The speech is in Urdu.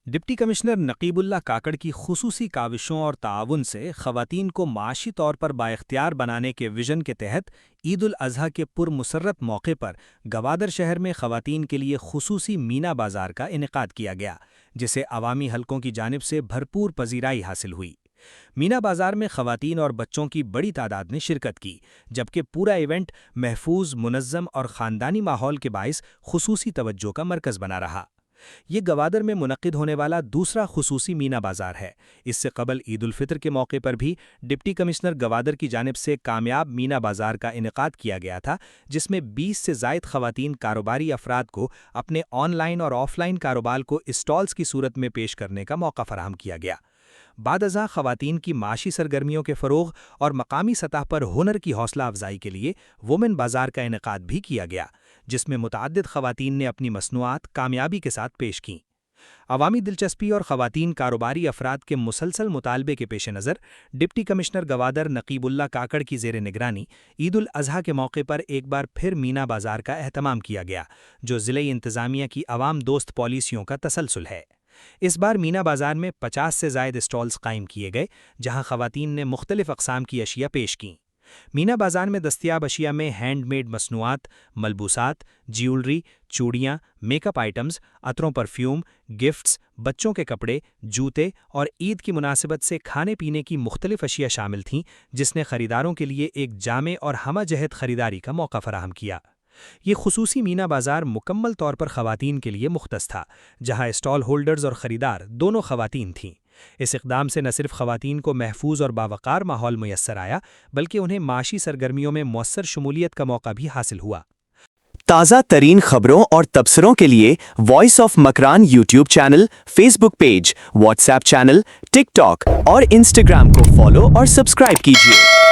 ڈپٹی کمشنر نقیب اللہ کاکڑ کی خصوصی کاوشوں اور تعاون سے خواتین کو معاشی طور پر بااختیار بنانے کے ویژن کے تحت عید الاضحیٰ کے پرمسرت موقع پر گوادر شہر میں خواتین کے لیے خصوصی مینا بازار کا انعقاد کیا گیا، جسے عوامی حلقوں کی جانب سے بھرپور پذیرائی حاصل ہوئی۔ مینا بازار میں خواتین اور بچوں کی بڑی تعداد نے شرکت کی، جبکہ پورا ایونٹ محفوظ، منظم اور خاندانی ماحول کے باعث خصوصی توجہ کا مرکز بنا رہا۔ یہ گوادر میں منعقد ہونے والا دوسرا خصوصی مینا بازار ہے۔ اس سے قبل عید الفطر کے موقع پر بھی ڈپٹی کمشنر گوادر کی جانب سے کامیاب مینا بازار کا انعقاد کیا گیا تھا، جس میں 20 سے زائد خواتین کاروباری افراد کو اپنے آن لائن اور آف لائن کاروبار کو اسٹالز کی صورت میں پیش کرنے کا موقع فراہم کیا گیا۔ بعد ازاں خواتین کی معاشی سرگرمیوں کے فروغ اور مقامی سطح پر ہنر کی حوصلہ افزائی کے لیے وومن بازار کا انعقاد بھی کیا گیا، جس میں متعدد خواتین نے اپنی مصنوعات کامیابی کے ساتھ پیش کیں۔ عوامی دلچسپی اور خواتین کاروباری افراد کے مسلسل مطالبے کے پیش نظر ڈپٹی کمشنر گوادر نقیب اللہ کاکڑ کی زیر نگرانی عید الاضحیٰ کے موقع پر ایک بار پھر مینا بازار کا اہتمام کیا گیا، جو ضلعی انتظامیہ کی عوام دوست پالیسیوں کا تسلسل ہے۔ اس بار مینا بازار میں 50 سے زائد اسٹالز قائم کیے گئے، جہاں خواتین نے مختلف اقسام کی اشیاء پیش کیں۔ مینا بازار میں دستیاب اشیاء میں ہینڈ میڈ مصنوعات، ملبوسات، جیولری، چوڑیاں، میک اپ آئٹمز، عطروں، پرفیوم، گفٹس، بچوں کے کپڑے، جوتے اور عید کی مناسبت سے کھانے پینے کی مختلف اشیاء شامل تھیں، جس نے خریداروں کے لیے ایک جامع اور ہمہ جہت خریداری کا موقع فراہم کیا۔ یہ خصوصی مینا بازار مکمل طور پر خواتین کے لیے مختص تھا، جہاں اسٹال ہولڈرز اور خریدار دونوں خواتین تھیں۔ اس اقدام سے نہ صرف خواتین کو محفوظ اور باوقار ماحول میسر آیا، بلکہ انہیں معاشی سرگرمیوں میں مؤثر شمولیت کا موقع بھی حاصل ہوا۔ تازہ ترین خبروں اور تبصروں کے لیے voice of Makran YouTube channel, Facebook page, WhatsApp channel, TikTok اور انسٹاگرام کو فالو اور سبسکرائب کیجیے۔